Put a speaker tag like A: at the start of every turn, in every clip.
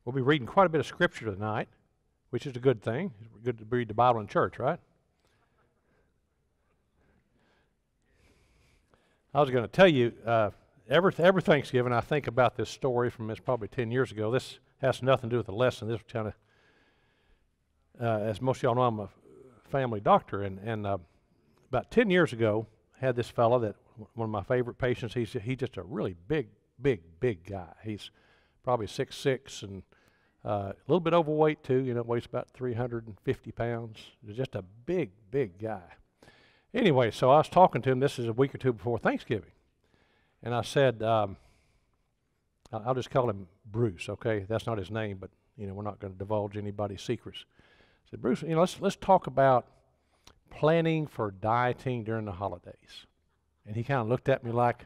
A: We'll be reading quite a bit of Scripture tonight, which is a good thing. It's good to read the Bible in church, right? I was going to tell you, every Thanksgiving I think about this story from it's probably 10 years ago. This has nothing to do with the lesson. This kind of, as most of y'all know, I'm a family doctor, and about 10 years ago, I had this fellow that one of my favorite patients. He's just a really big guy. He's probably 6'6" and a little bit overweight too. You know, weighs about 350 pounds. He's just a big guy. Anyway, so I was talking to him. This is a week or two before Thanksgiving, and I said, I'll just call him Bruce. Okay, that's not his name, but you know, we're not going to divulge anybody's secrets. I said, Bruce, you know, let's talk about planning for dieting during the holidays. And he kind of looked at me like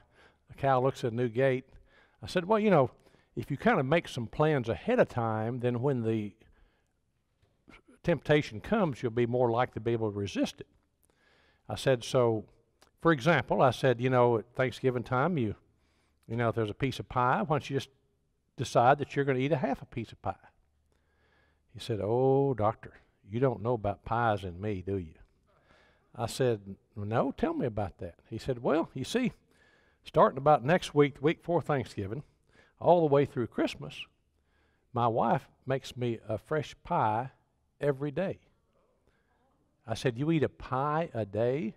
A: a cow looks at a new gate. I said, well, you know, if you kind of make some plans ahead of time, then when the temptation comes, you'll be more likely to be able to resist it. I said, so, for example, I said, you know, at Thanksgiving time, you know, if there's a piece of pie, why don't you just decide that you're going to eat a half a piece of pie? He said, oh, doctor, you don't know about pies and me, do you? I said, no, tell me about that. He said, well, you see, starting about next week, the week before Thanksgiving, all the way through Christmas, my wife makes me a fresh pie every day. I said, you eat a pie a day?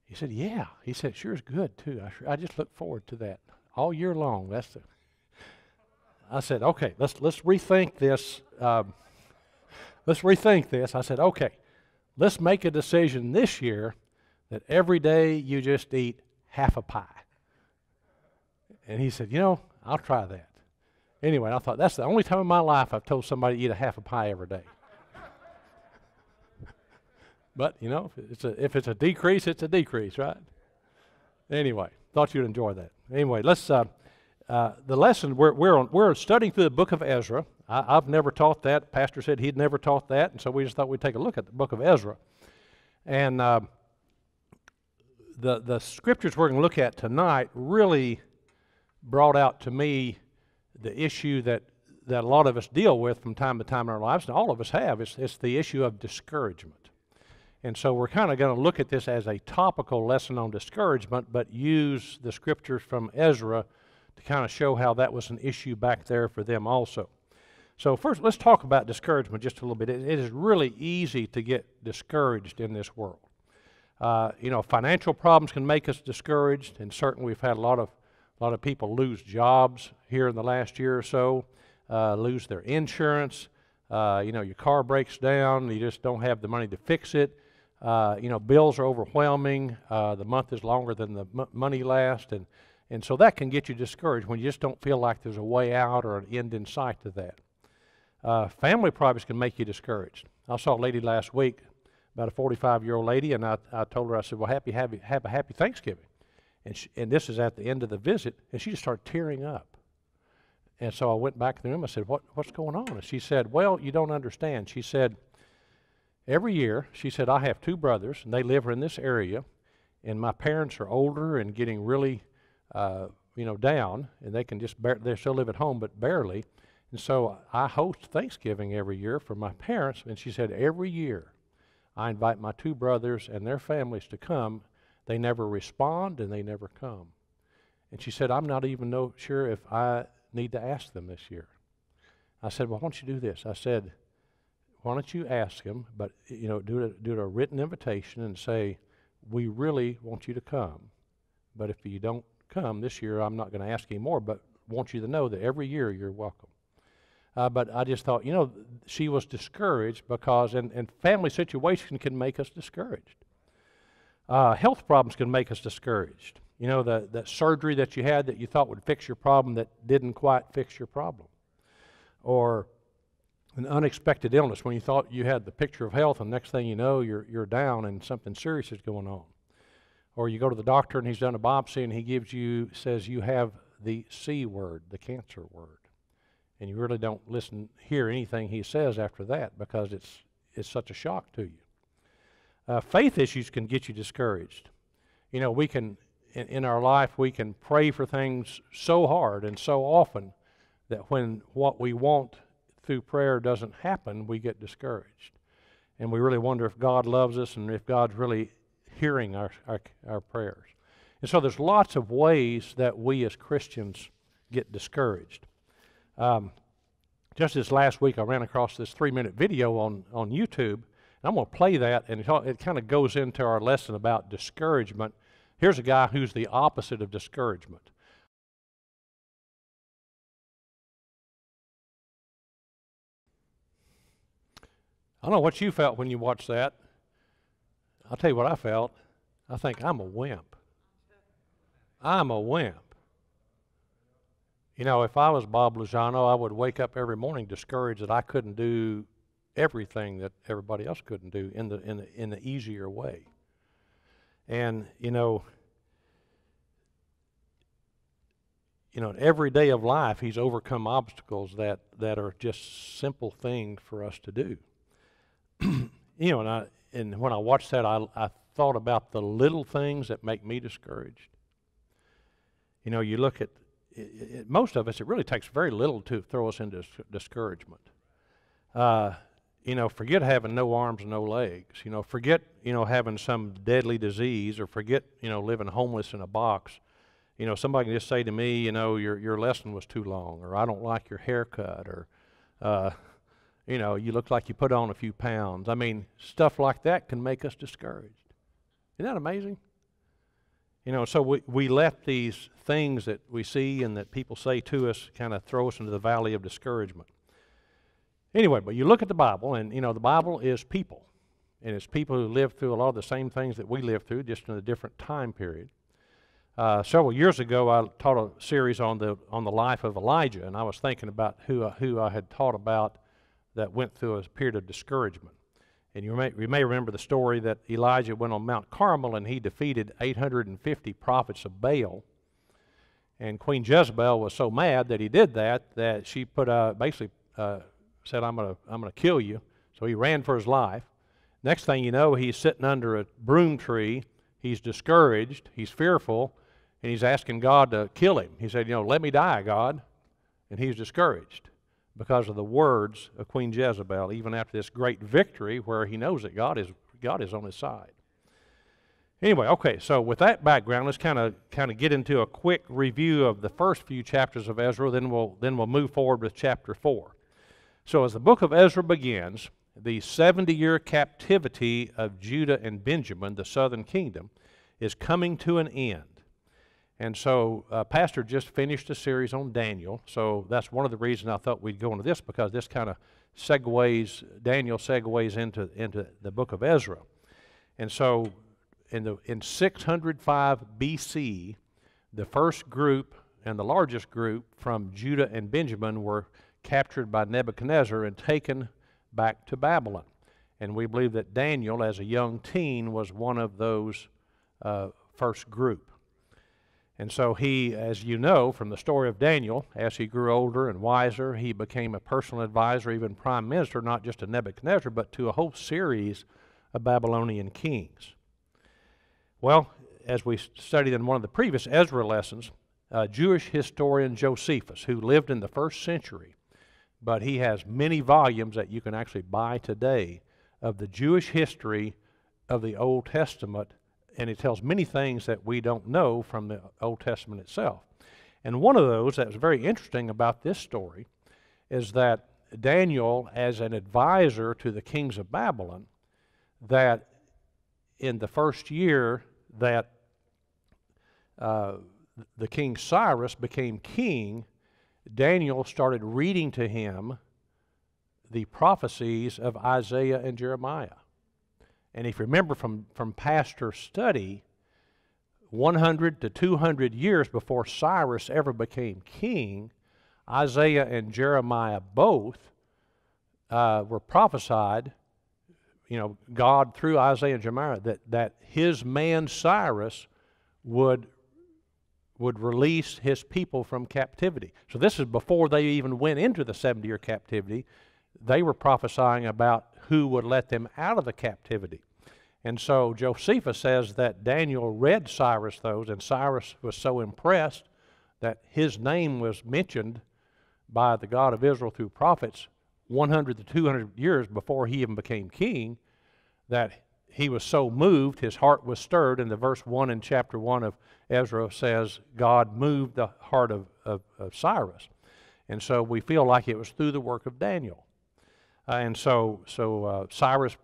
A: He said, yeah. He said, it sure is good, too. I just look forward to that all year long. I said, okay, let's rethink this. Let's rethink this. I said, okay, let's make a decision this year that every day you just eat half a pie. And he said, you know, I'll try that. Anyway, I thought, that's the only time in my life I've told somebody to eat a half a pie every day. But, you know, if it's a decrease, it's a decrease, right? Anyway, thought you'd enjoy that. Anyway, let's, the lesson, we're studying through the book of Ezra. I've never taught that. Pastor said he'd never taught that, and so we just thought we'd take a look at the book of Ezra. And the scriptures we're going to look at tonight really brought out to me the issue that a lot of us deal with from time to time in our lives, and all of us have. It's the issue of discouragement. And so we're kind of going to look at this as a topical lesson on discouragement, but use the scriptures from Ezra to kind of show how that was an issue back there for them also. So first, let's talk about discouragement just a little bit. It is really easy to get discouraged in this world. You know, financial problems can make us discouraged, and certainly we've had a lot of people lose jobs here in the last year or so, lose their insurance. You know, your car breaks down, you just don't have the money to fix it. You know, bills are overwhelming. The month is longer than the money lasts, and so that can get you discouraged when you just don't feel like there's a way out or an end in sight to that. Family problems can make you discouraged. I saw a lady last week, about a 45-year-old lady, and I told her, I said, well, have a happy Thanksgiving. And this is at the end of the visit, and she just started tearing up. And so I went back in the room. I said, what's going on? And she said, well, you don't understand. She said, every year, she said, I have two brothers, and they live in this area, and my parents are older and getting really, you know, down, and they can just they still live at home, but barely. And so I host Thanksgiving every year for my parents, and she said, every year I invite my two brothers and their families to come. They never respond, and they never come. And she said, I'm not even sure if I need to ask them this year. I said, well, why don't you do this? I said, why don't you ask them, but, you know, do a written invitation and say, we really want you to come. But if you don't come this year, I'm not going to ask anymore, but want you to know that every year you're welcome. But I just thought, you know, she was discouraged because, and family situation can make us discouraged. Health problems can make us discouraged. You know, that surgery that you had that you thought would fix your problem that didn't quite fix your problem. Or an unexpected illness when you thought you had the picture of health, and next thing you know, you're down and something serious is going on. Or you go to the doctor and he's done a biopsy and he says you have the C word, the cancer word. And you really don't hear anything he says after that because it's such a shock to you. Faith issues can get you discouraged. You know, in our life, we can pray for things so hard and so often that when what we want through prayer doesn't happen, we get discouraged. And we really wonder if God loves us and if God's really hearing our prayers. And so there's lots of ways that we as Christians get discouraged. Just this last week, I ran across this 3-minute video on YouTube, and I'm going to play that, and it kind of goes into our lesson about discouragement. Here's a guy who's the opposite of discouragement. I don't know what you felt when you watched that. I'll tell you what I felt. I think I'm a wimp. I'm a wimp. You know, if I was Bob Lozano, I would wake up every morning discouraged that I couldn't do everything that everybody else couldn't do in the easier way. And every day of life, he's overcome obstacles that are just simple things for us to do. And when I watched that, I thought about the little things that make me discouraged. You look at most of us, it really takes very little to throw us into discouragement. Forget having no arms and no legs. Forget, having some deadly disease, or forget, living homeless in a box. Somebody can just say to me, your lesson was too long, or I don't like your haircut, or, you look like you put on a few pounds. I mean, stuff like that can make us discouraged. Isn't that amazing? So we let these things that we see and that people say to us kind of throw us into the valley of discouragement. Anyway, but you look at the Bible, and the Bible is people. And it's people who live through a lot of the same things that we live through, just in a different time period. Several years ago, I taught a series on the life of Elijah, and I was thinking about who I had taught about that went through a period of discouragement. And you may remember the story that Elijah went on Mount Carmel and he defeated 850 prophets of Baal. And Queen Jezebel was so mad that he did that she put basically said, "I'm gonna kill you." So he ran for his life. Next thing you know, he's sitting under a broom tree. He's discouraged. He's fearful, and he's asking God to kill him. He said, "Let me die, God," and he's discouraged because of the words of Queen Jezebel, even after this great victory where he knows that God is on his side. Anyway, okay, so with that background, let's kind of get into a quick review of the first few chapters of Ezra, then we'll move forward with chapter 4. So as the book of Ezra begins, the 70-year captivity of Judah and Benjamin, the southern kingdom, is coming to an end. And so Pastor just finished a series on Daniel, so that's one of the reasons I thought we'd go into this, because this kind of Daniel segues into the book of Ezra. And so in 605 BC, the first group and the largest group from Judah and Benjamin were captured by Nebuchadnezzar and taken back to Babylon. And we believe that Daniel, as a young teen, was one of those first group. And so he, as you know from the story of Daniel, as he grew older and wiser, he became a personal advisor, even prime minister, not just to Nebuchadnezzar, but to a whole series of Babylonian kings. Well, as we studied in one of the previous Ezra lessons, Jewish historian Josephus, who lived in the 1st century, but he has many volumes that you can actually buy today of the Jewish history of the Old Testament, and it tells many things that we don't know from the Old Testament itself. And one of those that was very interesting about this story is that Daniel, as an advisor to the kings of Babylon, that in the first year that the king Cyrus became king, Daniel started reading to him the prophecies of Isaiah and Jeremiah. And if you remember from pastor study, 100 to 200 years before Cyrus ever became king, Isaiah and Jeremiah both were prophesied, God through Isaiah and Jeremiah, that his man Cyrus would release his people from captivity. So this is before they even went into the 70-year captivity. They were prophesying about who would let them out of the captivity. And so Josephus says that Daniel read Cyrus those, and Cyrus was so impressed that his name was mentioned by the God of Israel through prophets 100 to 200 years before he even became king, that he was so moved, his heart was stirred, and the verse 1 in chapter 1 of Ezra says God moved the heart of Cyrus. And so we feel like it was through the work of Daniel. And so Cyrus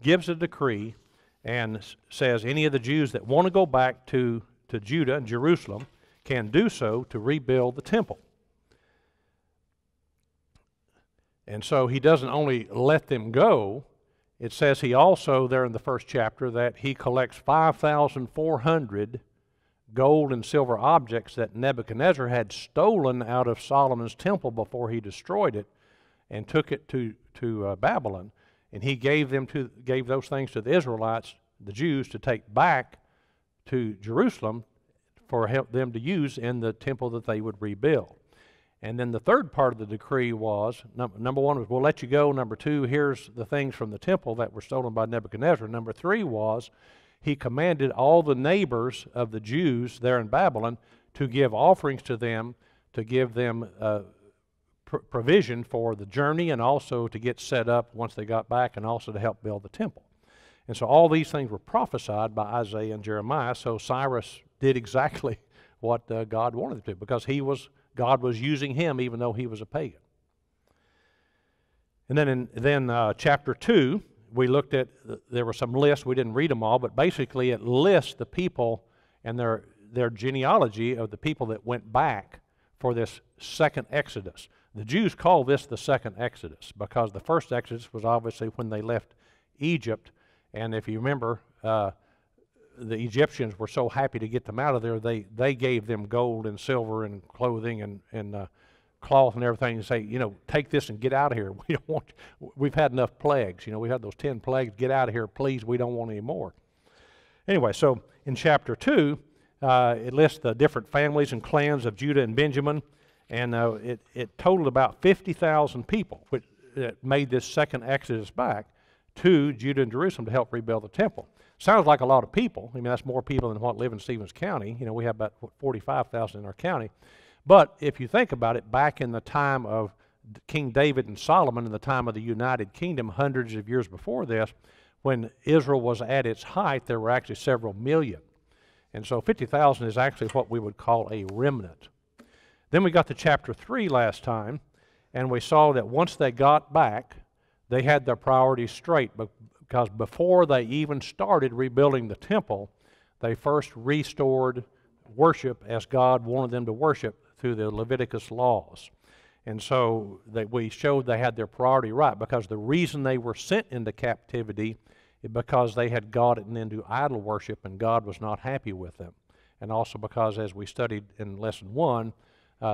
A: gives a decree and says any of the Jews that want to go back to Judah and Jerusalem can do so to rebuild the temple. And so he doesn't only let them go, it says he also, there in the first chapter, that he collects 5,400 gold and silver objects that Nebuchadnezzar had stolen out of Solomon's temple before he destroyed it and took it to Babylon. And he gave those things to the Israelites, the Jews, to take back to Jerusalem for them to use in the temple that they would rebuild. And then the third part of the decree was, number one was, we'll let you go. Number two, here's the things from the temple that were stolen by Nebuchadnezzar. Number three was, he commanded all the neighbors of the Jews there in Babylon to give offerings to them, to give them provision for the journey, and also to get set up once they got back, and also to help build the temple. And so all these things were prophesied by Isaiah and Jeremiah. So Cyrus did exactly what God wanted him to, because God was using him even though he was a pagan. And then chapter 2, we looked at, there were some lists, we didn't read them all, but basically it lists the people and their genealogy of the people that went back for this second Exodus. The Jews call this the second Exodus because the first Exodus was obviously when they left Egypt, and if you remember, the Egyptians were so happy to get them out of there, they gave them gold and silver and clothing and cloth and everything, and say, take this and get out of here. We don't want. We've had enough plagues. We had those 10 plagues. Get out of here, please. We don't want any more. Anyway, so in chapter 2, it lists the different families and clans of Judah and Benjamin, and it totaled about 50,000 people, which made this second Exodus back to Judah and Jerusalem to help rebuild the temple. Sounds like a lot of people. That's more people than what live in Stevens County. We have about 45,000 in our county. But if you think about it, back in the time of King David and Solomon, in the time of the United Kingdom, hundreds of years before this, when Israel was at its height, there were actually several million. And so 50,000 is actually what we would call a remnant. Then we got to chapter 3 last time, and we saw that once they got back, they had their priorities straight, because before they even started rebuilding the temple, they first restored worship as God wanted them to worship through the Leviticus laws. And so we showed they had their priority right, because the reason they were sent into captivity is because they had gotten into idol worship and God was not happy with them. And also because, as we studied in lesson 1,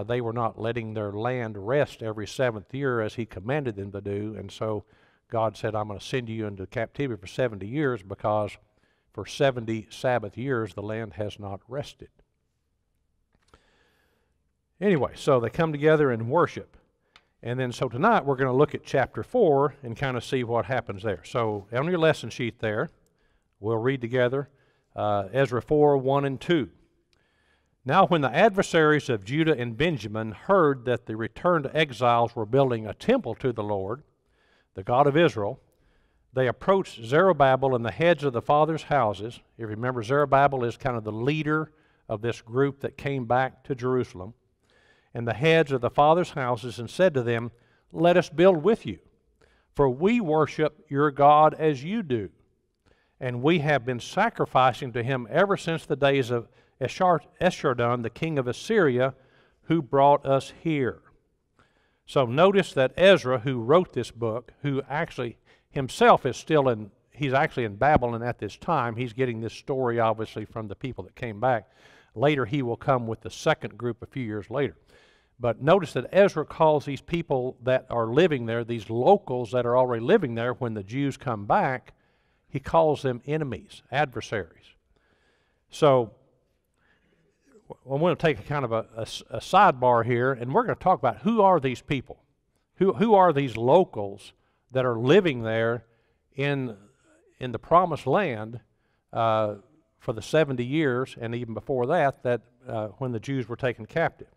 A: they were not letting their land rest every 7th year as he commanded them to do. And so God said, I'm going to send you into captivity for 70 years because for 70 Sabbath years the land has not rested. Anyway, so they come together and worship. And then so tonight we're going to look at chapter 4 and kind of see what happens there. So on your lesson sheet there, we'll read together Ezra 4, 1 and 2. Now when the adversaries of Judah and Benjamin heard that the returned exiles were building a temple to the Lord, the God of Israel, they approached Zerubbabel and the heads of the fathers' houses. If you remember, Zerubbabel is kind of the leader of this group that came back to Jerusalem. And the heads of the fathers' houses, and said to them, let us build with you, for we worship your God as you do. And we have been sacrificing to him ever since the days of Esarhaddon, the king of Assyria, who brought us here. So notice that Ezra, who wrote this book, who actually himself is he's actually in Babylon at this time. He's getting this story obviously from the people that came back. Later he will come with the second group a few years later. But notice that Ezra calls these people that are living there, these locals that are already living there, when the Jews come back, he calls them enemies, adversaries. So I want to take a kind of a sidebar here, and we're going to talk about who are these people? Who are these locals that are living there in the promised land for the 70 years, and even before that when the Jews were taken captive?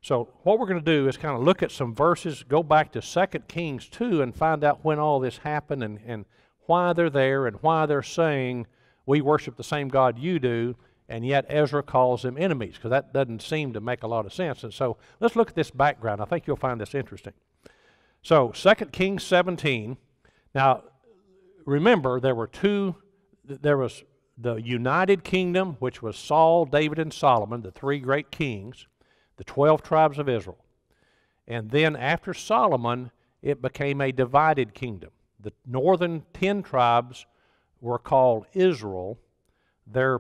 A: So what we're going to do is kind of look at some verses, go back to 2 Kings 2 and find out when all this happened and why they're there and why they're saying, we worship the same God you do, and yet Ezra calls them enemies, because that doesn't seem to make a lot of sense. And so let's look at this background. I think you'll find this interesting. So 2 Kings 17. Now, remember, there was the United Kingdom, which was Saul, David, and Solomon, the three great kings, the 12 tribes of Israel. And then after Solomon, it became a divided kingdom. The northern 10 tribes were called Israel. Their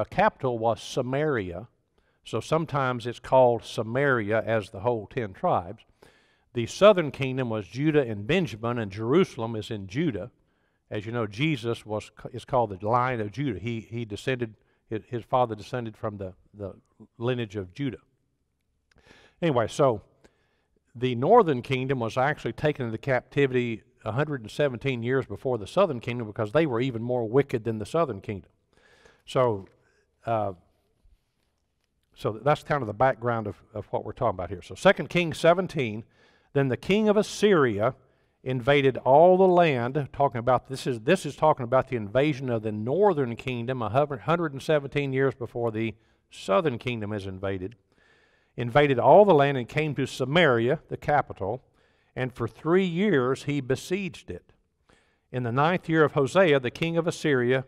A: capital was Samaria. So sometimes it's called Samaria as the whole 10 tribes. The southern kingdom was Judah and Benjamin, and Jerusalem is in Judah. As you know, Jesus is called the Lion of Judah. He descended, his father descended from the lineage of Judah. Anyway, so the northern kingdom was actually taken into captivity 117 years before the southern kingdom, because they were even more wicked than the southern kingdom. So that's kind of the background of what we're talking about here. So 2 Kings 17, then the king of Assyria invaded all the land, talking about, this is talking about the invasion of the northern kingdom 117 years before the southern kingdom is invaded all the land and came to Samaria, the capital, and for 3 years he besieged it. In the 9th year of Hosea, the king of Assyria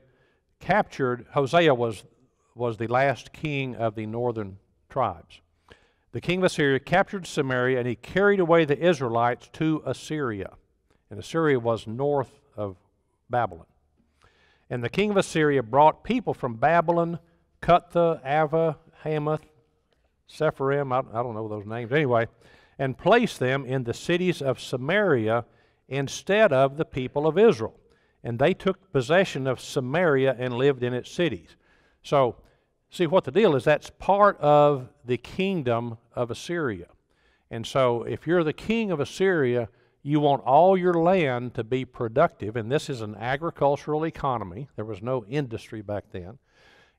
A: Hosea was the last king of the northern tribes. The king of Assyria captured Samaria, and he carried away the Israelites to Assyria. And Assyria was north of Babylon. And the king of Assyria brought people from Babylon, Cutha, Ava, Hamath, Sepharim, I don't know those names anyway, and placed them in the cities of Samaria instead of the people of Israel. And they took possession of Samaria and lived in its cities. So, see, what the deal is, that's part of the kingdom of Assyria. And so, if you're the king of Assyria, you want all your land to be productive, and this is an agricultural economy. There was no industry back then.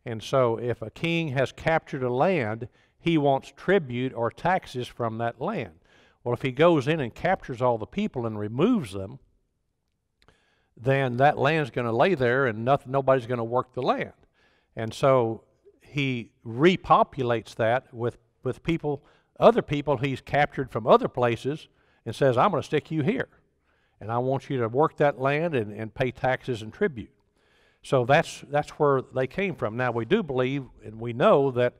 A: And so, if a king has captured a land, he wants tribute or taxes from that land. Well, if he goes in and captures all the people and removes them, then that land's going to lay there and nobody's going to work the land. And so he repopulates that with people, other people he's captured from other places, and says, I'm going to stick you here. And I want you to work that land and pay taxes and tribute. So that's where they came from. Now, we do believe and we know that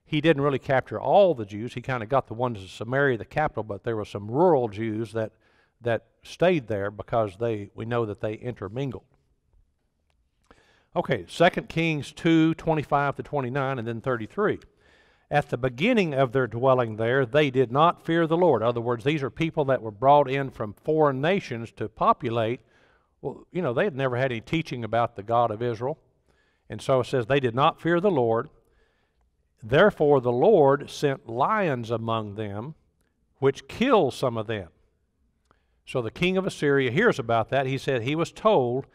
A: he didn't really capture all the Jews. He kind of got the ones in Samaria, the capital, but there were some rural Jews that stayed there because we know that they intermingled. Okay, 2 Kings 2, 25 to 29, and then 33. At the beginning of their dwelling there, they did not fear the Lord. In other words, these are people that were brought in from foreign nations to populate. Well, you know, they had never had any teaching about the God of Israel. And so it says they did not fear the Lord. Therefore the Lord sent lions among them, which killed some of them. So the king of Assyria hears about that. He said he was told,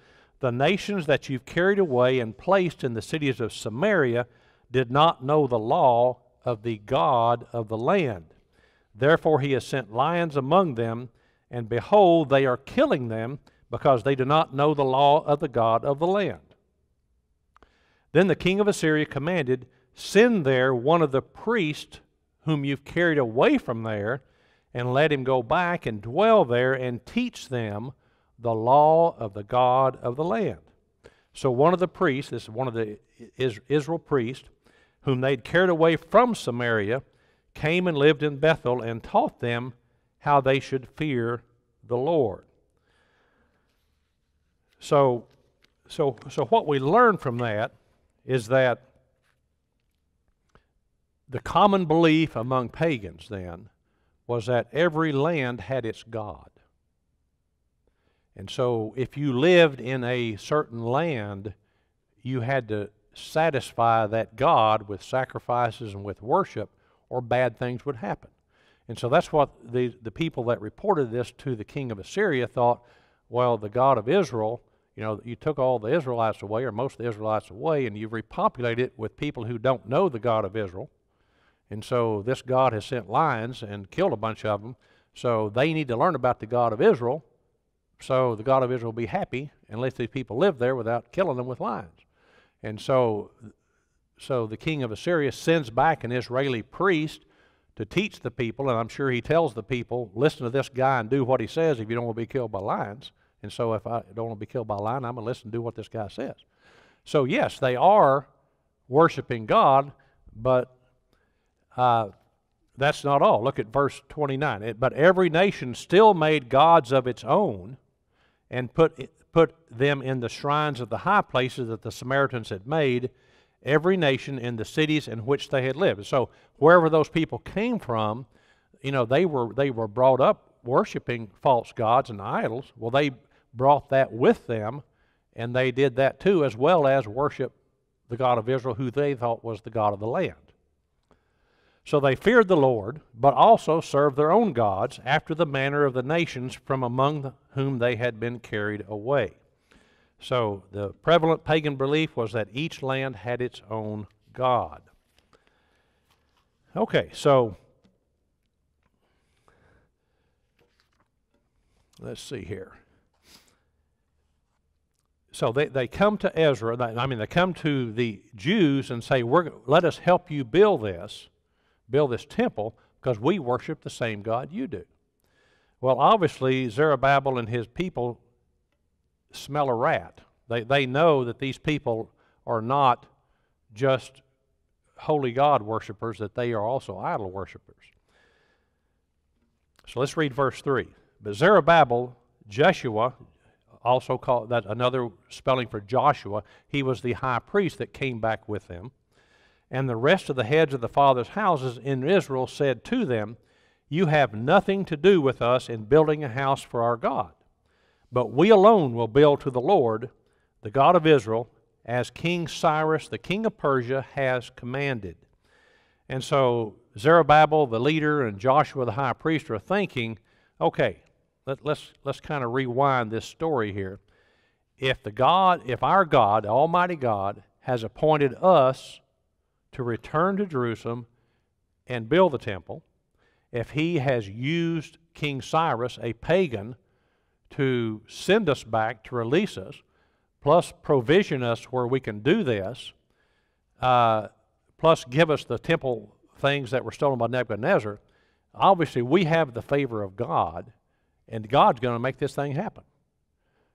A: the nations that you've carried away and placed in the cities of Samaria did not know the law of the God of the land. Therefore he has sent lions among them, and behold, they are killing them, because they do not know the law of the God of the land. Then the king of Assyria commanded, send there one of the priests whom you've carried away from there, and let him go back and dwell there and teach them the law of the God of the land. So one of the priests, this is one of the Israel priests, whom they'd carried away from Samaria, came and lived in Bethel and taught them how they should fear the Lord. So what we learn from that is that the common belief among pagans then was that every land had its God. And so if you lived in a certain land, you had to satisfy that God with sacrifices and with worship, or bad things would happen. And so that's what the people that reported this to the king of Assyria thought, well, the God of Israel, you know, you took all the Israelites away, or most of the Israelites away, and you've repopulated it with people who don't know the God of Israel. And so this God has sent lions and killed a bunch of them. So they need to learn about the God of Israel, so the God of Israel will be happy and let these people live there without killing them with lions. And so the king of Assyria sends back an Israeli priest to teach the people, and I'm sure he tells the people, listen to this guy and do what he says if you don't want to be killed by lions. And so if I don't want to be killed by a lion, I'm going to listen and do what this guy says. So yes, they are worshiping God, but that's not all. Look at verse 29. But every nation still made gods of its own and put them in the shrines of the high places that the Samaritans had made, every nation in the cities in which they had lived. So wherever those people came from, they were brought up worshiping false gods and idols. Well, they brought that with them, and they did that too, as well as worship the God of Israel, who they thought was the God of the land. So they feared the Lord, but also served their own gods after the manner of the nations from among whom they had been carried away. So the prevalent pagan belief was that each land had its own god. Okay, so let's see here. So they come to Ezra, they come to the Jews and say, let us help you build this temple, because we worship the same God you do. Well, obviously, Zerubbabel and his people smell a rat. They know that these people are not just holy God worshipers, that they are also idol worshipers. So let's read verse 3. But Zerubbabel, Jeshua, also called, that another spelling for Joshua, he was the high priest that came back with them. And the rest of the heads of the fathers' houses in Israel said to them, you have nothing to do with us in building a house for our God, but we alone will build to the Lord, the God of Israel, as King Cyrus, the king of Persia, has commanded. And so Zerubbabel, the leader, and Joshua, the high priest, are thinking, okay, let's kind of rewind this story here. If our God, the Almighty God, has appointed us to return to Jerusalem and build the temple, if he has used King Cyrus, a pagan, to send us back, to release us, plus provision us where we can do this, plus give us the temple things that were stolen by Nebuchadnezzar, obviously we have the favor of God, and God's going to make this thing happen.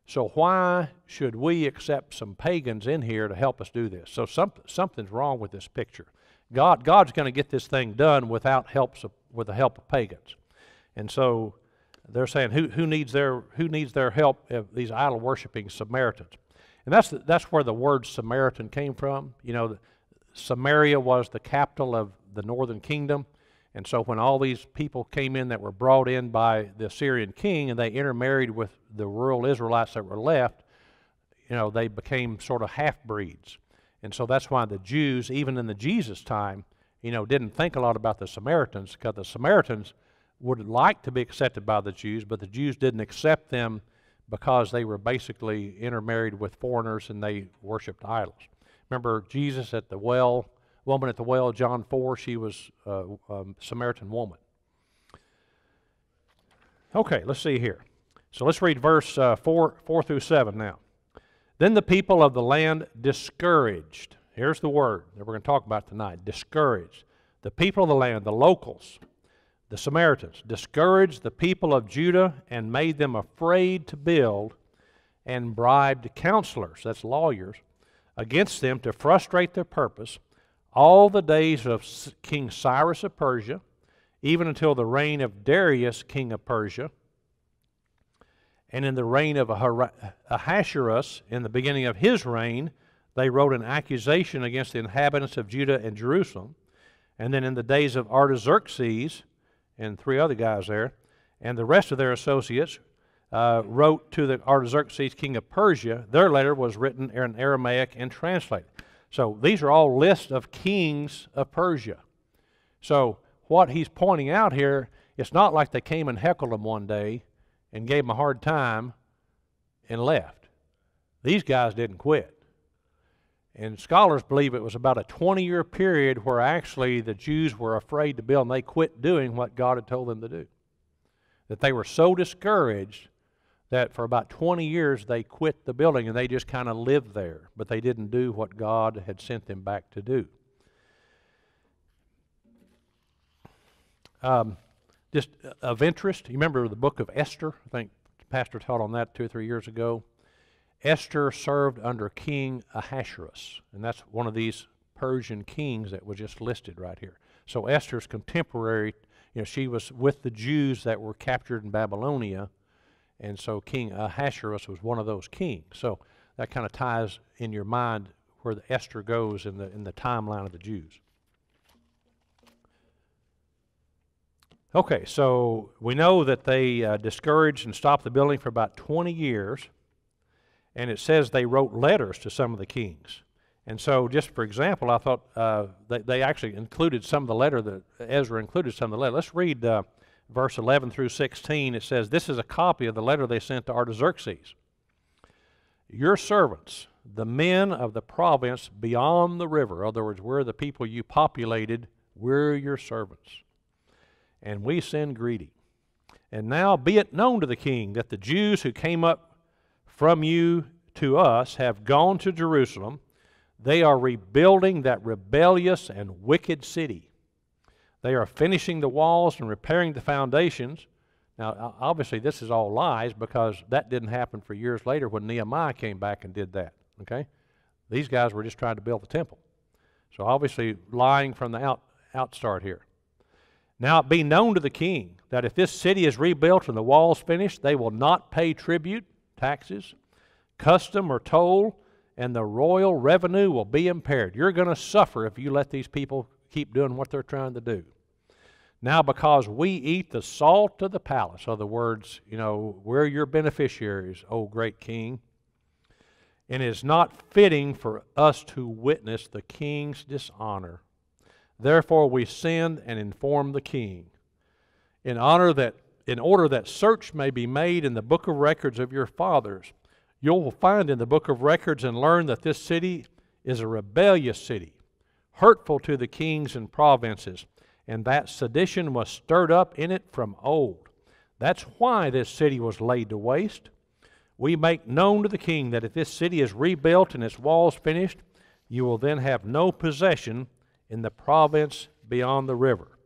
A: So why should we accept some pagans in here to help us do this? So something's wrong with this picture. God's going to get this thing done with the help of pagans. And so they're saying, who needs their help? These idol worshiping Samaritans. And that's where the word Samaritan came from. Samaria was the capital of the northern kingdom. And so when all these people came in that were brought in by the Assyrian king, and they intermarried with the rural Israelites that were left, they became sort of half-breeds. And so that's why the Jews, even in the Jesus time, didn't think a lot about the Samaritans, because the Samaritans would like to be accepted by the Jews, but the Jews didn't accept them because they were basically intermarried with foreigners and they worshipped idols. Remember Jesus at the well, woman at the well, John 4, she was a Samaritan woman. Okay, let's see here. So let's read verse 4 through 7 now. Then the people of the land discouraged. Here's the word that we're going to talk about tonight. Discouraged. The people of the land, the locals, the Samaritans, discouraged the people of Judah and made them afraid to build, and bribed counselors, that's lawyers, against them to frustrate their purpose all the days of King Cyrus of Persia, even until the reign of Darius, king of Persia. And in the reign of Ahasuerus, in the beginning of his reign, they wrote an accusation against the inhabitants of Judah and Jerusalem. And then in the days of Artaxerxes, and 3 other guys there, and the rest of their associates wrote to the Artaxerxes, king of Persia. Their letter was written in Aramaic and translated. So these are all lists of kings of Persia. So what he's pointing out here, it's not like they came and heckled him one day and gave him a hard time and left. These guys didn't quit. And scholars believe it was about a 20-year period where actually the Jews were afraid to build, and they quit doing what God had told them to do. That they were so discouraged that for about 20 years they quit the building and they just kind of lived there, but they didn't do what God had sent them back to do. Just of interest, you remember the book of Esther? I think the pastor taught on that 2 or 3 years ago. Esther served under King Ahasuerus, and that's one of these Persian kings that was just listed right here. So Esther's contemporary, she was with the Jews that were captured in Babylonia, and so King Ahasuerus was one of those kings. So that kind of ties in your mind where the Esther goes in the timeline of the Jews. Okay, so we know that they discouraged and stopped the building for about 20 years. And it says they wrote letters to some of the kings. And so, just for example, I thought they actually included some of the letter that Ezra included some of the letter. Let's read verse 11 through 16. It says, "This is a copy of the letter they sent to Artaxerxes. Your servants, the men of the province beyond the river," in other words, we're the people you populated, we're your servants, "and we send greeting. And now be it known to the king that the Jews who came up from you to us have gone to Jerusalem. They are rebuilding that rebellious and wicked city. They are finishing the walls and repairing the foundations." Now, obviously, this is all lies because that didn't happen for years later when Nehemiah came back and did that. Okay? These guys were just trying to build the temple. So obviously, lying from the outstart here. "Now it be known to the king that if this city is rebuilt and the walls finished, they will not pay tribute, taxes, custom, or toll, and the royal revenue will be impaired." You're going to suffer if you let these people keep doing what they're trying to do. "Now because we eat the salt of the palace," in other words, we're your beneficiaries, O great king, "and it is not fitting for us to witness the king's dishonor. Therefore we send and inform the king, in order that search may be made in the book of records of your fathers. You will find in the book of records and learn that this city is a rebellious city, hurtful to the kings and provinces, and that sedition was stirred up in it from old. That's why this city was laid to waste. We make known to the king that if this city is rebuilt and its walls finished, you will then have no possession in the province beyond the river."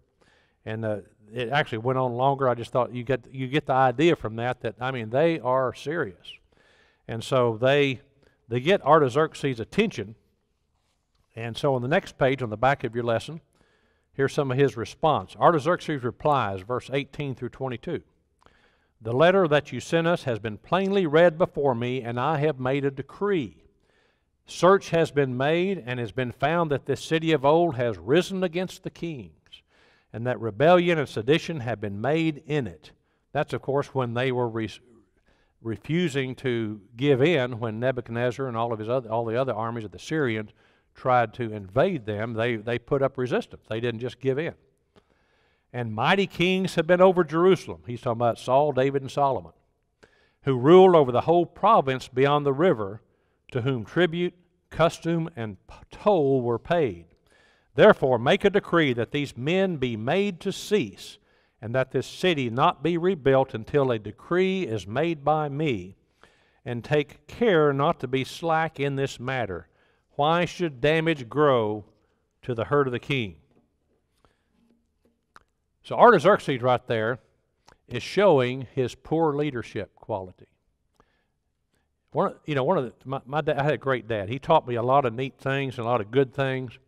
A: And it actually went on longer. I just thought you get the idea from that they are serious. And so they get Artaxerxes' attention. And so on the next page, on the back of your lesson, here's some of his response. Artaxerxes replies, verse 18 through 22. "The letter that you sent us has been plainly read before me, and I have made a decree. Search has been made, and has been found that this city of old has risen against the kings, and that rebellion and sedition have been made in it." That's, of course, when they were refusing to give in when Nebuchadnezzar and all the other armies of the Syrians tried to invade them. They put up resistance. They didn't just give in. "And mighty kings have been over Jerusalem." He's talking about Saul, David, and Solomon, "who ruled over the whole province beyond the river, to whom tribute, custom, and toll were paid. Therefore make a decree that these men be made to cease, and that this city not be rebuilt until a decree is made by me. And take care not to be slack in this matter. Why should damage grow to the hurt of the king?" So Artaxerxes right there is showing his poor leadership quality. My dad, I had a great dad. He taught me a lot of neat things and a lot of good things.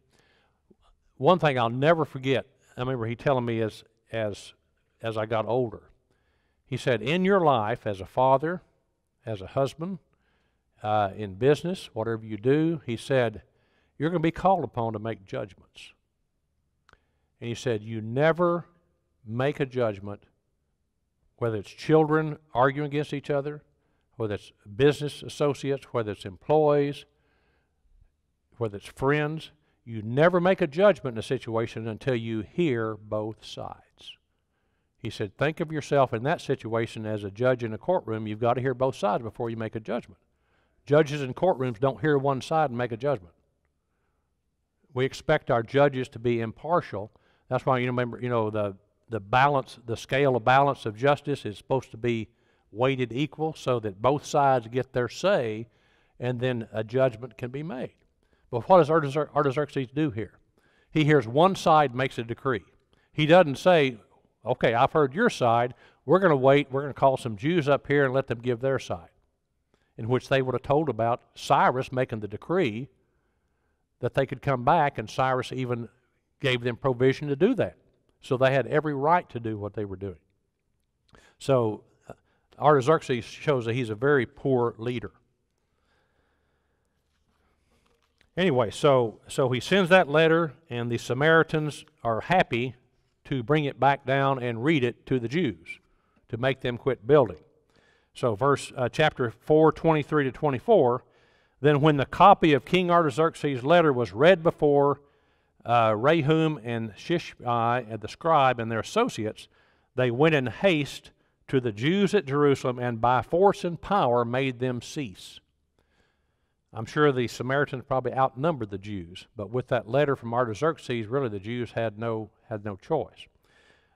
A: One thing I'll never forget, I remember he telling me as I got older. He said, "In your life as a father, as a husband, in business, whatever you do," he said, "you're going to be called upon to make judgments." And he said, "You never make a judgment, whether it's children arguing against each other, whether it's business associates, whether it's employees, whether it's friends. You never make a judgment in a situation until you hear both sides." He said, think of yourself in that situation as a judge in a courtroom. You've got to hear both sides before you make a judgment. Judges in courtrooms don't hear one side and make a judgment. We expect our judges to be impartial. That's why, remember, the balance, the scale of balance of justice is supposed to be weighted equal so that both sides get their say, and then a judgment can be made. But what does Artaxerxes do here? He hears one side makes a decree. He doesn't say, okay, I've heard your side, we're going to wait, we're going to call some Jews up here and let them give their side, in which they would have told about Cyrus making the decree that they could come back, and Cyrus even gave them provision to do that. So they had every right to do what they were doing. So Artaxerxes shows that he's a very poor leader. Anyway, so he sends that letter, and the Samaritans are happy to bring it back down and read it to the Jews to make them quit building. So chapter 4, 23 to 24, then when the copy of King Artaxerxes' letter was read before Rehum and Shishai and the scribe and their associates, they went in haste to the Jews at Jerusalem and by force and power made them cease. I'm sure the Samaritans probably outnumbered the Jews, but with that letter from Artaxerxes, really the Jews had no choice.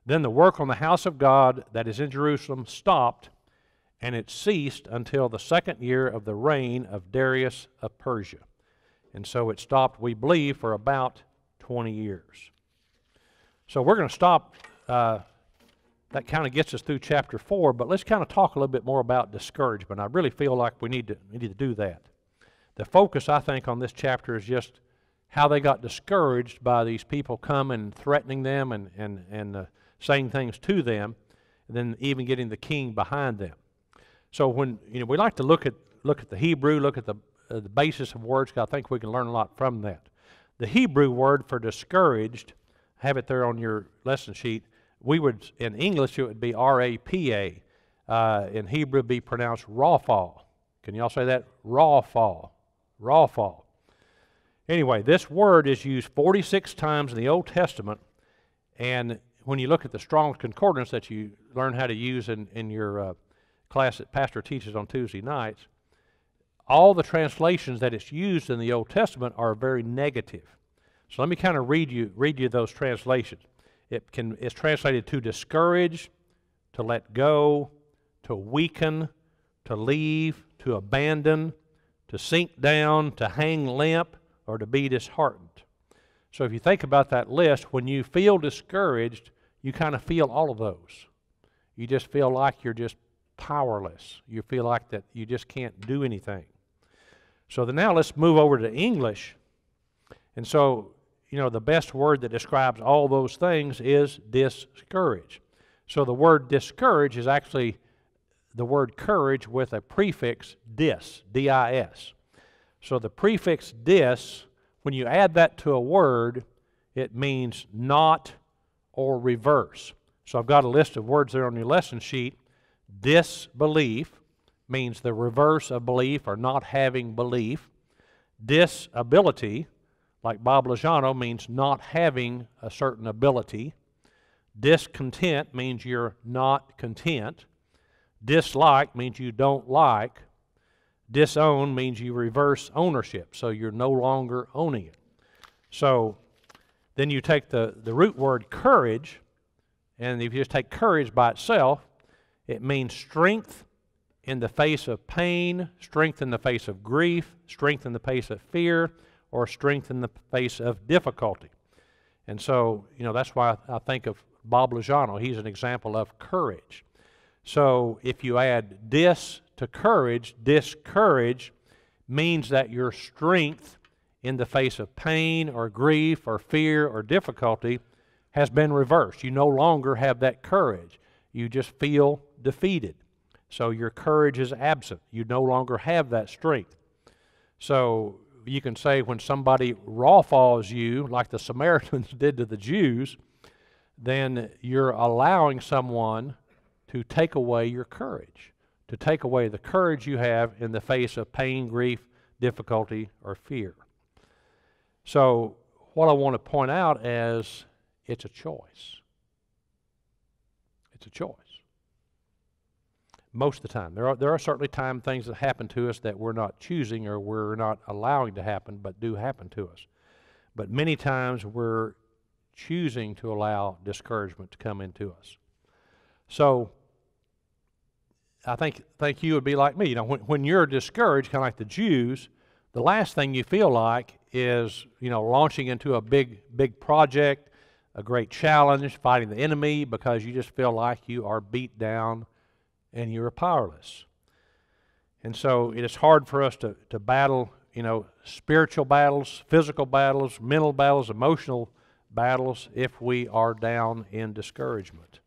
A: Then the work on the house of God that is in Jerusalem stopped, and it ceased until the 2nd year of the reign of Darius of Persia. And so it stopped, we believe, for about 20 years. So we're going to stop. That kind of gets us through chapter 4, but let's kind of talk a little bit more about discouragement. I really feel like we need to do that. The focus, I think, on this chapter is just how they got discouraged by these people coming and threatening them and saying things to them, and then even getting the king behind them. So when we like to look at the Hebrew, look at the basis of words, because I think we can learn a lot from that. The Hebrew word for discouraged, have it there on your lesson sheet. In English it would be R-A-P-A. In Hebrew it would be pronounced rawfall. Can you all say that? Rawfall. Rawfall. Anyway, this word is used 46 times in the Old Testament, and when you look at the Strong's Concordance that you learn how to use in your class that Pastor teaches on Tuesday nights, all the translations that it's used in the Old Testament are very negative. So let me kind of read you those translations. It's translated to discourage, to let go, to weaken, to leave, to abandon, to sink down, to hang limp, or to be disheartened. So if you think about that list, when you feel discouraged, you kind of feel all of those. You just feel like you're just powerless. You feel like that you just can't do anything. So now let's move over to English. And so, the best word that describes all those things is discourage. So the word discourage is actually the word courage with a prefix dis, D-I-S. So the prefix dis, when you add that to a word, it means not or reverse. So I've got a list of words there on your lesson sheet. Disbelief means the reverse of belief or not having belief. Disability, like Bob Lozano, means not having a certain ability. Discontent means you're not content. Dislike means you don't like. Disown means you reverse ownership, so you're no longer owning it. So then you take the root word courage, and if you just take courage by itself, it means strength in the face of pain, strength in the face of grief, strength in the face of fear, or strength in the face of difficulty. And so, that's why I think of Bob Lozano. He's an example of courage. So if you add dis to courage, discourage means that your strength in the face of pain or grief or fear or difficulty has been reversed. You no longer have that courage. You just feel defeated. So your courage is absent. You no longer have that strength. So you can say when somebody rawfalls you, like the Samaritans did to the Jews, then you're allowing someone to take away your courage, to take away the courage you have in the face of pain, grief, difficulty, or fear. So what I want to point out is it's a choice. It's a choice. Most of the time. There are certainly things that happen to us that we're not choosing or we're not allowing to happen, but do happen to us. But many times we're choosing to allow discouragement to come into us. So I think you would be like me. When you're discouraged, kind of like the Jews, the last thing you feel like is, launching into a big project, a great challenge, fighting the enemy, because you just feel like you are beat down and you're powerless. And so it is hard for us to battle, spiritual battles, physical battles, mental battles, emotional battles if we are down in discouragement.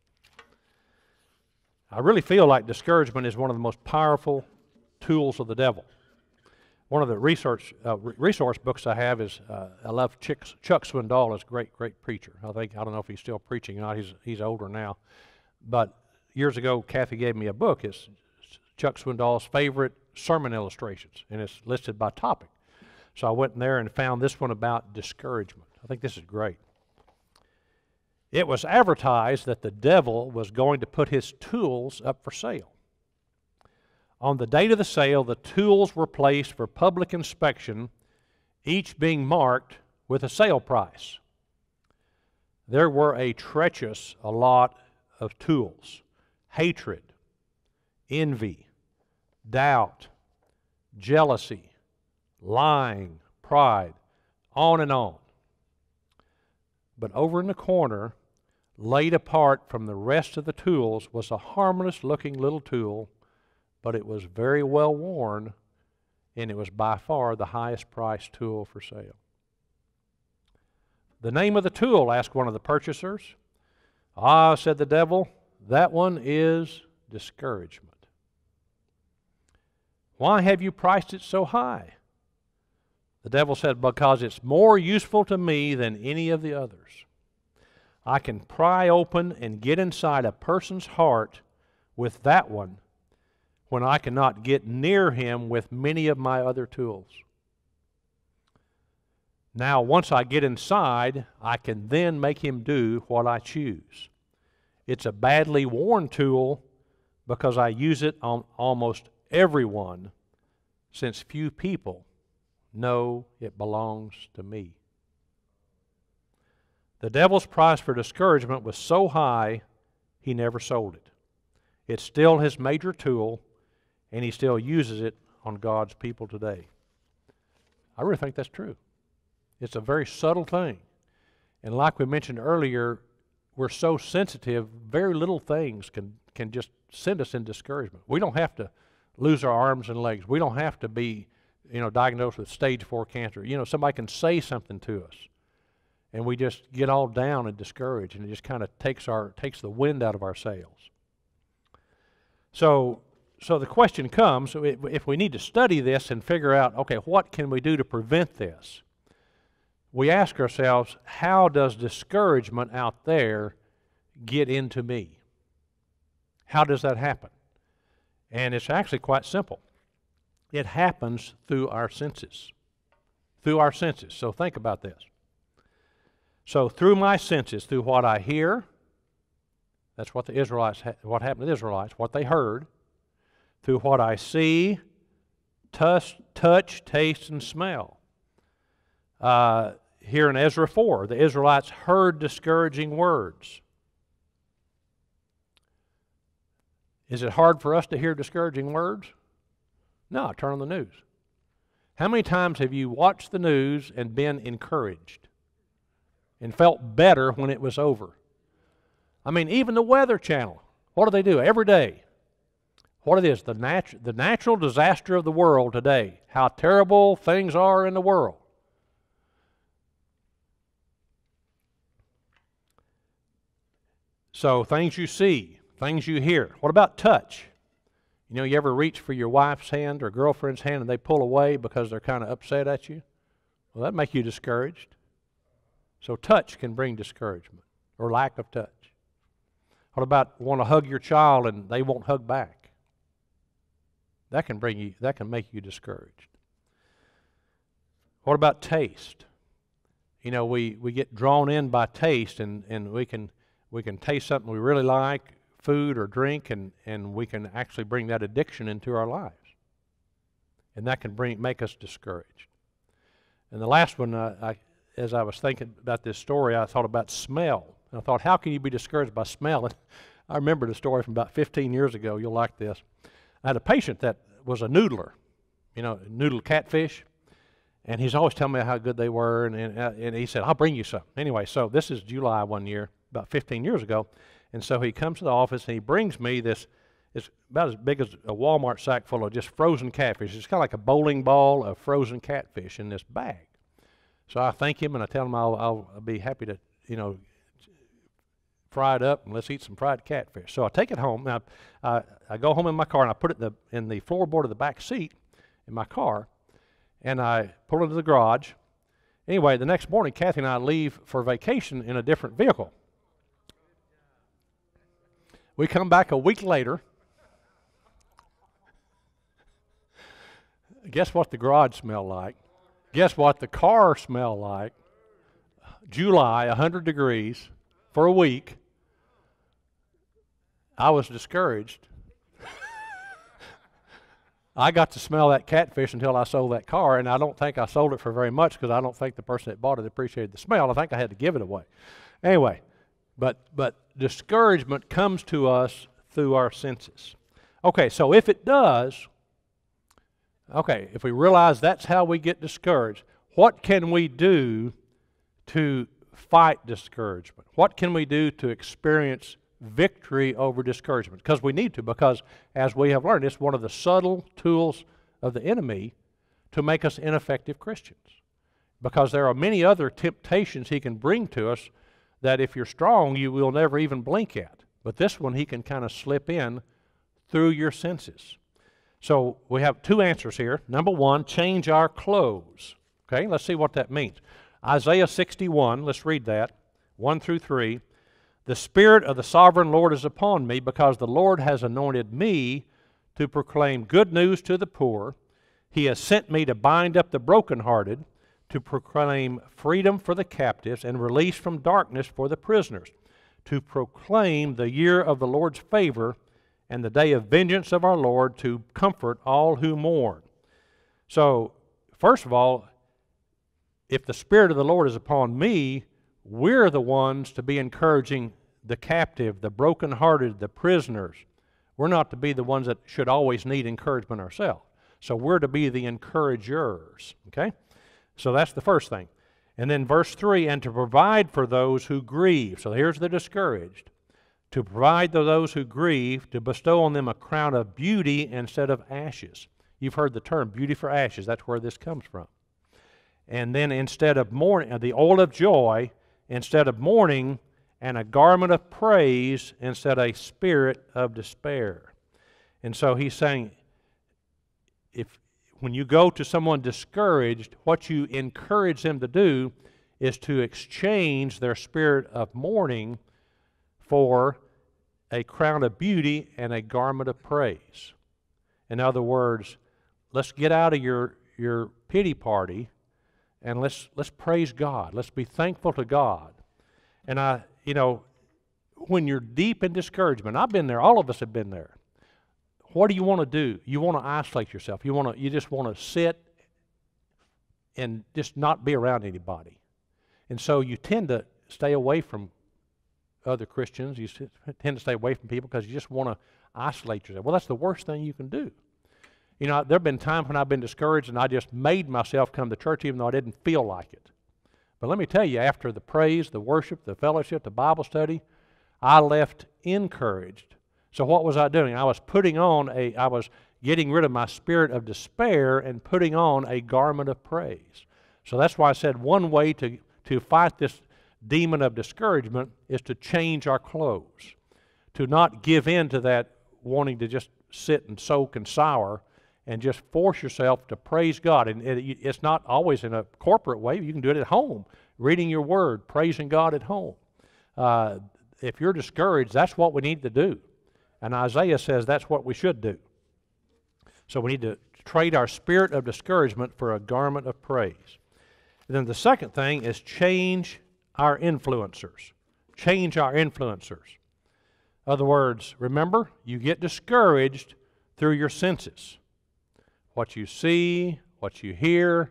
A: I really feel like discouragement is one of the most powerful tools of the devil. One of the resource books I have is, I love Chuck Swindoll, is a great preacher. I don't know if he's still preaching or not. He's older now. But years ago, Kathy gave me a book. It's Chuck Swindoll's favorite sermon illustrations, and it's listed by topic. So I went in there and found this one about discouragement. I think this is great. It was advertised that the devil was going to put his tools up for sale. On the date of the sale, the tools were placed for public inspection, each being marked with a sale price. There were a lot of tools: hatred, envy, doubt, jealousy, lying, pride, on and on. But over in the corner, laid apart from the rest of the tools, was a harmless-looking little tool, but it was very well worn, and it was by far the highest priced tool for sale. The name of the tool, asked one of the purchasers. Ah, said the devil, that one is discouragement. Why have you priced it so high? The devil said, because it's more useful to me than any of the others. I can pry open and get inside a person's heart with that one when I cannot get near him with many of my other tools. Now, once I get inside, I can then make him do what I choose. It's a badly worn tool because I use it on almost everyone, since few people know it belongs to me. The devil's price for discouragement was so high, he never sold it. It's still his major tool, and he still uses it on God's people today. I really think that's true. It's a very subtle thing. And like we mentioned earlier, we're so sensitive, very little things can just send us in discouragement. We don't have to lose our arms and legs. We don't have to be, diagnosed with stage 4 cancer. Somebody can say something to us, and we just get all down and discouraged, and it just kind of takes the wind out of our sails. So the question comes, if we need to study this and figure out, okay, what can we do to prevent this? We ask ourselves, how does discouragement out there get into me? How does that happen? And it's actually quite simple. It happens through our senses. Through our senses. So think about this. So through my senses, through what I hear, that's what what happened to the Israelites, what they heard. Through what I see, touch, taste, and smell. Here in Ezra 4, the Israelites heard discouraging words. Is it hard for us to hear discouraging words? No, turn on the news. How many times have you watched the news and been encouraged and felt better when it was over? I mean, even the Weather Channel, what do they do every day? What it is, the natural disaster of the world today, how terrible things are in the world. So things you see, things you hear. What about touch? You ever reach for your wife's hand or girlfriend's hand and they pull away because they're kind of upset at you? Well, that makes you discouraged. So touch can bring discouragement or lack of touch. What about want to hug your child and they won't hug back? That can make you discouraged. What about taste? We get drawn in by taste, and we can taste something we really like, food or drink, and we can actually bring that addiction into our lives. And that can make us discouraged. And the last one as I was thinking about this story, I thought about smell. And I thought, how can you be discouraged by smell? And I remember the story from about 15 years ago. You'll like this. I had a patient that was a noodler, noodle catfish. And he's always telling me how good they were. And he said, I'll bring you some. Anyway, so this is July one year, about 15 years ago. And so he comes to the office and he brings me this. It's about as big as a Walmart sack full of just frozen catfish. It's kind of like a bowling ball of frozen catfish in this bag. So I thank him and I tell him I'll be happy to, fry it up and let's eat some fried catfish. So I take it home. Now, I go home in my car and I put it in the floorboard of the back seat in my car and I pull into the garage. Anyway, the next morning, Kathy and I leave for vacation in a different vehicle. We come back a week later. Guess what the garage smelled like? Guess what the car smelled like? July, 100 degrees for a week. I was discouraged. I got to smell that catfish until I sold that car, and I don't think I sold it for very much because I don't think the person that bought it appreciated the smell. I think I had to give it away. Anyway, but discouragement comes to us through our senses. Okay, so if it does, if we realize that's how we get discouraged, what can we do to fight discouragement? What can we do to experience victory over discouragement? Because we need to, because as we have learned, it's one of the subtle tools of the enemy to make us ineffective Christians. Because there are many other temptations he can bring to us that if you're strong, you will never even blink at. But this one he can kind of slip in through your senses. So we have two answers here. Number one, change our clothes. Okay, let's see what that means. Isaiah 61, let's read that, 1 through 3. The Spirit of the Sovereign Lord is upon me, because the Lord has anointed me to proclaim good news to the poor. He has sent me to bind up the brokenhearted, to proclaim freedom for the captives and release from darkness for the prisoners, to proclaim the year of the Lord's favor and the day of vengeance of our Lord, to comfort all who mourn. So, first of all, if the Spirit of the Lord is upon me, we're the ones to be encouraging the captive, the brokenhearted, the prisoners. We're not to be the ones that should always need encouragement ourselves. So we're to be the encouragers, okay? So that's the first thing. And then verse 3, and to provide for those who grieve. So here's the discouraged. To provide to those who grieve, to bestow on them a crown of beauty instead of ashes. You've heard the term beauty for ashes. That's where this comes from. And then instead of mourning, the oil of joy instead of mourning, and a garment of praise instead of a spirit of despair. And so he's saying, when you go to someone discouraged, what you encourage them to do is to exchange their spirit of mourning for a crown of beauty and a garment of praise. In other words, let's get out of your pity party and let's praise God. Let's be thankful to God. And when you're deep in discouragement, I've been there, all of us have been there. What do you want to do? You want to isolate yourself. You just want to sit and just not be around anybody. And so you tend to stay away from other Christians. You tend to stay away from people because you just want to isolate yourself. Well, that's the worst thing you can do. There have been times when I've been discouraged and I just made myself come to church even though I didn't feel like it. But let me tell you, after the praise, the worship, the fellowship, the Bible study, I left encouraged. So what was I doing? I was getting rid of my spirit of despair and putting on a garment of praise. So that's why I said one way to fight this demon of discouragement is to change our clothes, to not give in to that wanting to just sit and soak and sour, and just force yourself to praise God. And it's not always in a corporate way. You can do it at home, reading your word, praising God at home. If you're discouraged, that's what we need to do. And Isaiah says that's what we should do. So we need to trade our spirit of discouragement for a garment of praise. And then the second thing is change our influencers. Change our influencers. In other words, remember, you get discouraged through your senses. What you see, what you hear.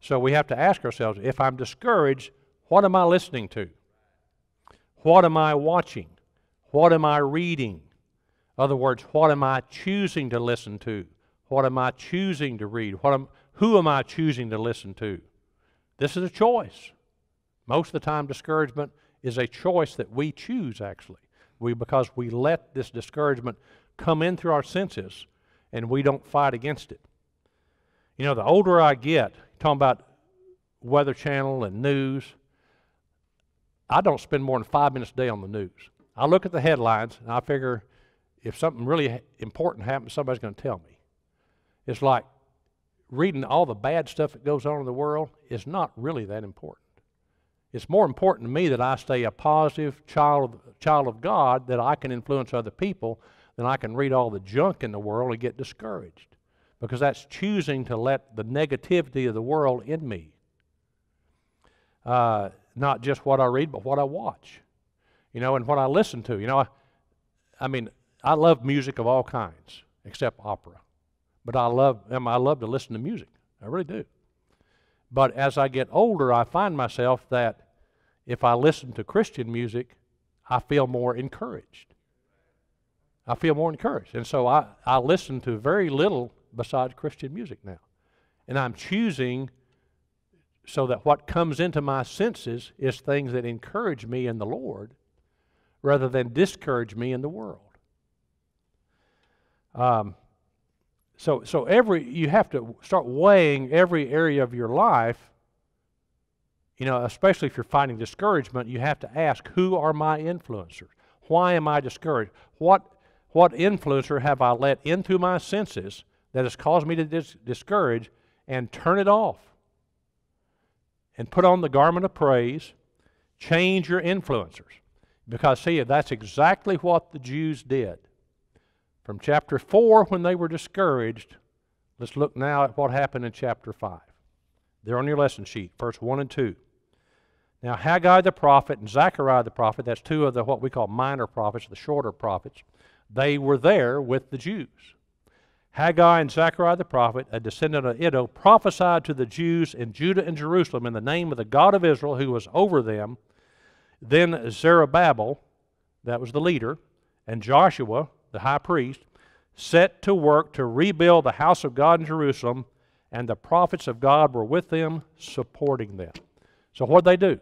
A: So we have to ask ourselves, if I'm discouraged, what am I listening to? What am I watching? What am I reading? In other words, what am I choosing to listen to? What am I choosing to read? Who am I choosing to listen to? This is a choice. Most of the time, discouragement is a choice that we choose, actually. Because we let this discouragement come in through our senses, and we don't fight against it. You know, the older I get, talking about Weather Channel and news, I don't spend more than 5 minutes a day on the news. I look at the headlines, and I figure if something really important happens, somebody's going to tell me. It's like reading all the bad stuff that goes on in the world is not really that important. It's more important to me that I stay a positive child of God, that I can influence other people, than I can read all the junk in the world and get discouraged. Because that's choosing to let the negativity of the world in me. Not just what I read, but what I watch. You know, and what I listen to. You know, I love music of all kinds, except opera. But I love to listen to music. I really do. But as I get older, I find myself that if I listen to Christian music, I feel more encouraged. And so I listen to very little besides Christian music now. And I'm choosing so that what comes into my senses is things that encourage me in the Lord rather than discourage me in the world. So you have to start weighing every area of your life. You know, especially if you're fighting discouragement, you have to ask, who are my influencers? Why am I discouraged? What influencer have I let into my senses that has caused me to discourage, and turn it off? And put on the garment of praise, change your influencers. Because, see, that's exactly what the Jews did. From chapter 4, when they were discouraged, let's look now at what happened in chapter 5. They're on your lesson sheet, verse 1 and 2. Now Haggai the prophet and Zechariah the prophet, that's two of the what we call minor prophets, the shorter prophets, they were there with the Jews. Haggai and Zechariah the prophet, a descendant of Iddo, prophesied to the Jews in Judah and Jerusalem in the name of the God of Israel who was over them. Then Zerubbabel, that was the leader, and Joshua, the high priest, set to work to rebuild the house of God in Jerusalem, and the prophets of God were with them, supporting them. So what did they do?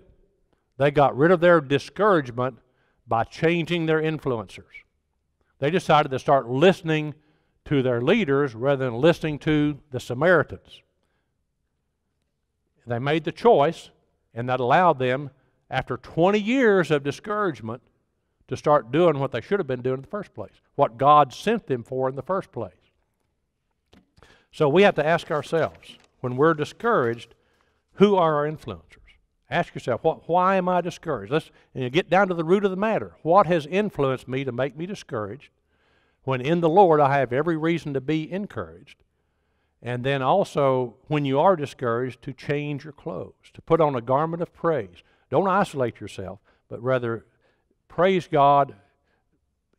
A: They got rid of their discouragement by changing their influencers. They decided to start listening to their leaders rather than listening to the Samaritans. They made the choice, and that allowed them, after 20 years of discouragement, to start doing what they should have been doing in the first place, what God sent them for in the first place. So we have to ask ourselves, when we're discouraged, who are our influencers? Ask yourself, why am I discouraged? And you get down to the root of the matter. What has influenced me to make me discouraged, when in the Lord I have every reason to be encouraged? And then also, when you are discouraged, to change your clothes, to put on a garment of praise. Don't isolate yourself, but rather praise God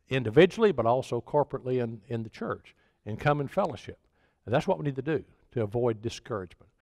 A: individually, but also corporately in the church, and come in fellowship. And that's what we need to do to avoid discouragement.